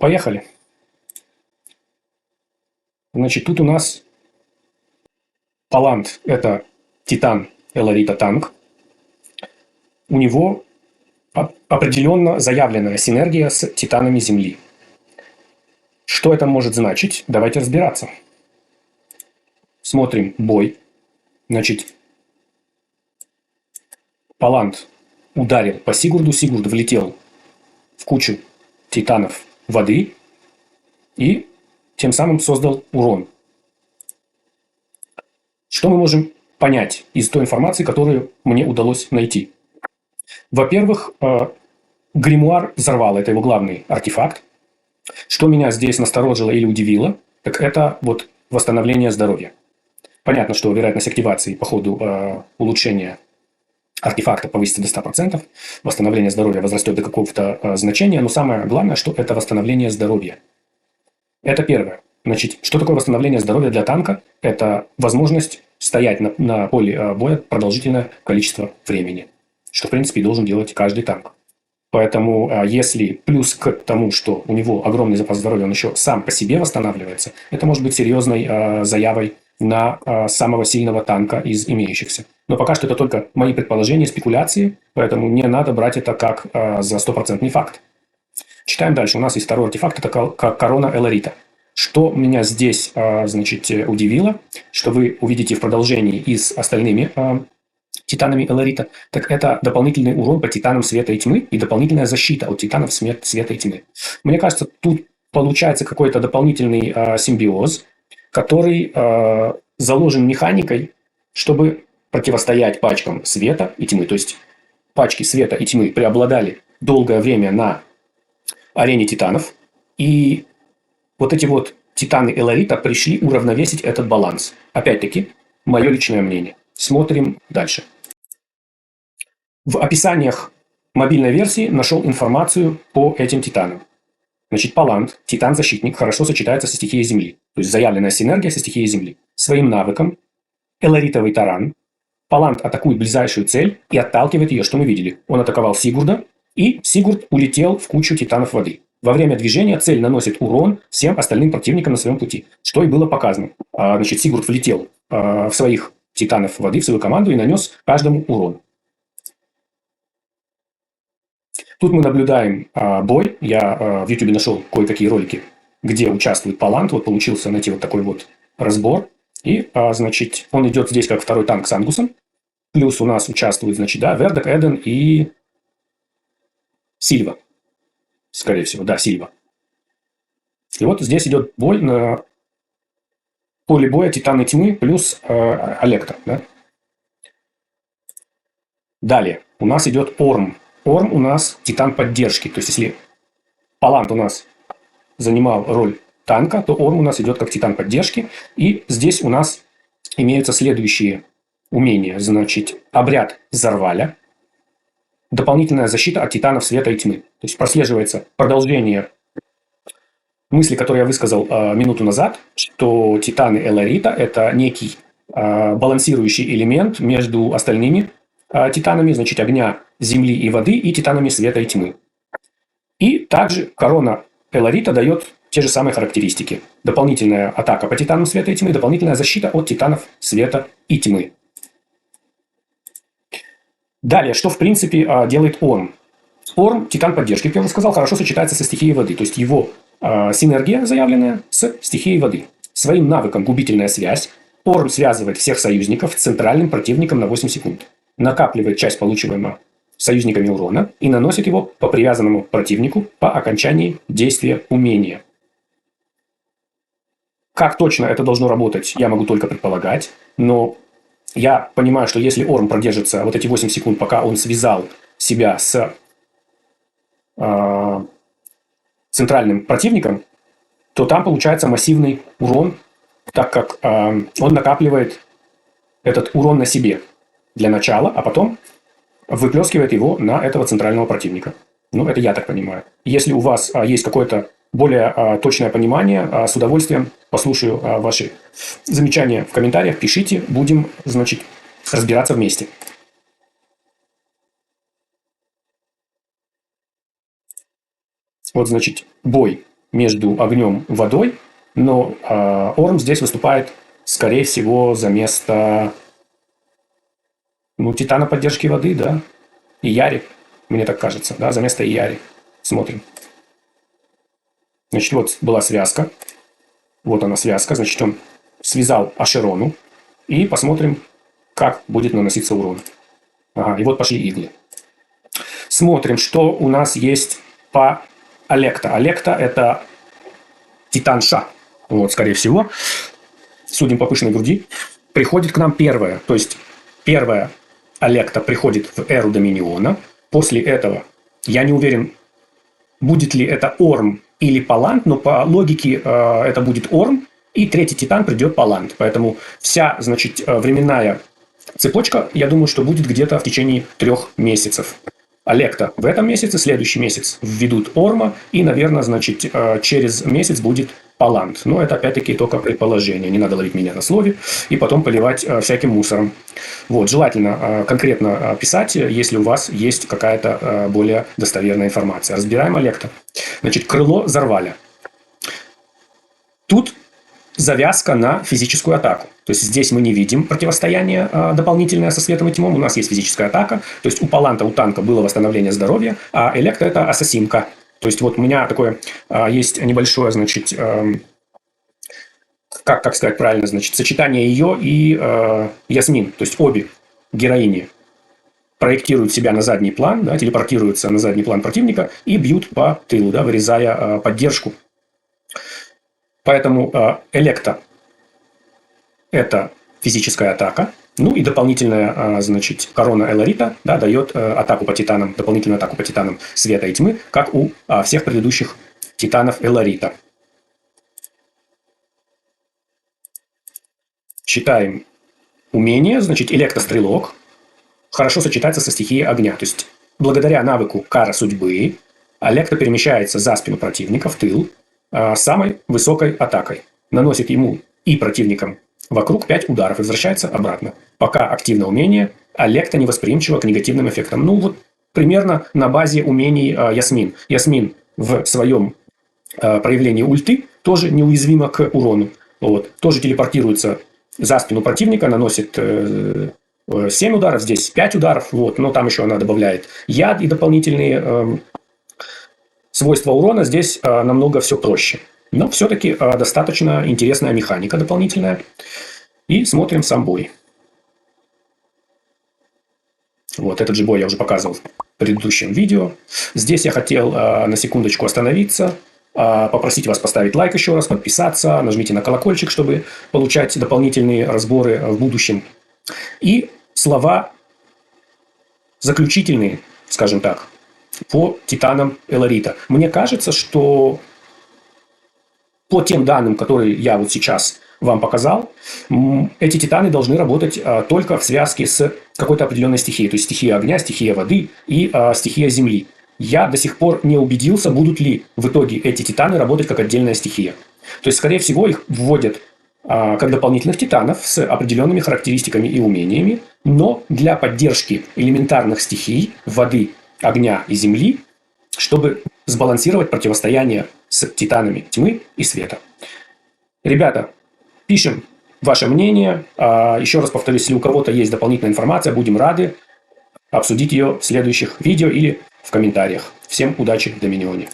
Поехали. Значит, тут у нас Палант – это Титан Эларита танк. У него определенно заявленная синергия с Титанами Земли. Что это может значить? Давайте разбираться. Смотрим бой. Значит, Палант ударил по Сигурду. Сигурд влетел в кучу титанов воды и тем самым создал урон. Что мы можем понять из той информации, которую мне удалось найти? Во-первых, гримуар взорвал, это его главный артефакт. Что меня здесь насторожило или удивило, так это вот восстановление здоровья. Понятно, что вероятность активации по ходу улучшения артефакта повысится до 100%, восстановление здоровья возрастет до какого-то значения, но самое главное, что это восстановление здоровья. Это первое. Значит, что такое восстановление здоровья для танка? Это возможность стоять на поле боя продолжительное количество времени, что, в принципе, и должен делать каждый танк. Поэтому, если плюс к тому, что у него огромный запас здоровья, он еще сам по себе восстанавливается, это может быть серьезной заявой на самого сильного танка из имеющихся. Но пока что это только мои предположения, спекуляции, поэтому не надо брать это как за 100% факт. Читаем дальше. У нас есть второй артефакт, это корона Эларита. Что меня здесь, значит, удивило, что вы увидите в продолжении и с остальными титанами Эларита, так это дополнительный урон по титанам света и тьмы и дополнительная защита от титанов света и тьмы. Мне кажется, тут получается какой-то дополнительный симбиоз, который заложен механикой, чтобы противостоять пачкам света и тьмы. То есть пачки света и тьмы преобладали долгое время на арене титанов, и вот эти вот титаны Эларита пришли уравновесить этот баланс. Опять-таки, мое личное мнение. Смотрим дальше. В описаниях мобильной версии нашел информацию по этим титанам. Значит, Палант, титан-защитник, хорошо сочетается со стихией Земли. То есть заявленная синергия со стихией Земли. Своим навыком Эларитовый таран Палант атакует ближайшую цель и отталкивает ее, что мы видели. Он атаковал Сигурда, и Сигурд улетел в кучу титанов воды. Во время движения цель наносит урон всем остальным противникам на своем пути, что и было показано. Значит, Сигурд влетел в своих титанов воды, в свою команду и нанес каждому урон. Тут мы наблюдаем бой. Я в YouTube нашел кое-какие ролики, где участвует Палант. Вот получился найти вот такой вот разбор. И, значит, он идет здесь как второй танк с Ангусом. Плюс у нас участвует, значит, да, Вердок, Эден и Сильва. Скорее всего, да, Сильва. И вот здесь идет бой на поле боя Титаны Тьмы плюс Алектор. Да? Далее у нас идет Орм. Орм у нас Титан поддержки. То есть, если Палант у нас занимал роль танка, то Орм у нас идет как Титан поддержки. И здесь у нас имеются следующие умения. Значит, обряд Зарваля. Дополнительная защита от титанов света и тьмы. То есть, прослеживается продолжение мысли, которую я высказал минуту назад, что титаны Эларита – это некий балансирующий элемент между остальными титанами, значит, огня, земли и воды, и титанами света и тьмы. И также корона Эларита дает те же самые характеристики. Дополнительная атака по титанам света и тьмы, дополнительная защита от титанов света и тьмы. Далее, что в принципе делает Орм? Орм, титан поддержки, как я уже сказал, хорошо сочетается со стихией воды. То есть, его синергия заявленная с стихией воды. Своим навыком губительная связь Орм связывает всех союзников с центральным противником на 8 секунд. Накапливает часть получаемого союзниками урона и наносит его по привязанному противнику по окончании действия умения. Как точно это должно работать, я могу только предполагать, но я понимаю, что если Орм продержится вот эти 8 секунд, пока он связал себя с центральным противником, то там получается массивный урон, так как он накапливает этот урон на себе для начала, а потом выплескивает его на этого центрального противника. Ну, это я так понимаю. Если у вас есть какое-то более точное понимание, с удовольствием послушаю ваши замечания в комментариях, пишите, будем, значит, разбираться вместе. Вот, значит, бой между огнем и водой, но Орм здесь выступает, скорее всего, за место Титана поддержки воды, да, и Яри, мне так кажется, да, за место Яри. Смотрим. Значит, вот была связка. Вот она связка. Значит, он связал Ашерону. И посмотрим, как будет наноситься урон. Ага, и вот пошли иглы. Смотрим, что у нас есть по Алекта. Алекта – это Титан Ша. Вот, скорее всего. Судим по пышной груди. Приходит к нам первая. То есть, первая Алекта приходит в эру Доминиона. После этого, я не уверен, будет ли это Орм или Палант, но по логике это будет Орм, и третий Титан придет Палант. Поэтому вся, значит, временная цепочка, я думаю, что будет где-то в течение 3 месяцев. Алекта в этом месяце, следующий месяц введут Орма, и, наверное, значит, через месяц будет Палант. Но это, опять-таки, только предположение. Не надо ловить меня на слове и потом поливать всяким мусором. Вот, желательно конкретно писать, если у вас есть какая-то более достоверная информация. Разбираем Алекта. Значит, крыло Зарваля. Тут завязка на физическую атаку. То есть, здесь мы не видим противостояние дополнительное со светом и тьмом. У нас есть физическая атака. То есть, у Паланта, у танка было восстановление здоровья, а Электа – это ассасинка. То есть, вот у меня такое есть небольшое, значит, как сказать правильно, значит, сочетание ее и Ясмин. То есть, обе героини проектируют себя на задний план, да, телепортируются на задний план противника и бьют по тылу, да, вырезая поддержку. Поэтому Электа – это физическая атака. Ну и дополнительная, значит, корона Эларита, да, дает атаку по титанам, дополнительную атаку по титанам света и тьмы, как у всех предыдущих титанов Эларита. Считаем умение, значит, Электрострелок хорошо сочетается со стихией огня. То есть, благодаря навыку Кара Судьбы, Алекта перемещается за спину противника в тыл с самой высокой атакой. Наносит ему и противникам вокруг 5 ударов и возвращается обратно. Пока активно умение, Алекта невосприимчива к негативным эффектам. Ну, вот примерно на базе умений Ясмин. Ясмин в своем проявлении ульты тоже неуязвима к урону. Вот. Тоже телепортируется за спину противника, наносит 7 ударов, здесь 5 ударов. Вот. Но там еще она добавляет яд и дополнительные свойства урона. Здесь намного все проще. Но все-таки достаточно интересная механика дополнительная. И смотрим сам бой. Вот этот же бой я уже показывал в предыдущем видео. Здесь я хотел на секундочку остановиться, попросить вас поставить лайк еще раз, подписаться, нажмите на колокольчик, чтобы получать дополнительные разборы в будущем. И слова заключительные, скажем так, по титанам Эларита. Мне кажется, что по тем данным, которые я вот сейчас вам показал, эти титаны должны работать только в связке с какой-то определенной стихией. То есть, стихия огня, стихия воды и стихия земли. Я до сих пор не убедился, будут ли в итоге эти титаны работать как отдельная стихия. То есть, скорее всего, их вводят как дополнительных титанов с определенными характеристиками и умениями, но для поддержки элементарных стихий воды, огня и земли, чтобы сбалансировать противостояние с титанами тьмы и света. Ребята, пишем ваше мнение. Еще раз повторюсь, если у кого-то есть дополнительная информация, будем рады обсудить ее в следующих видео или в комментариях. Всем удачи в Доминионе.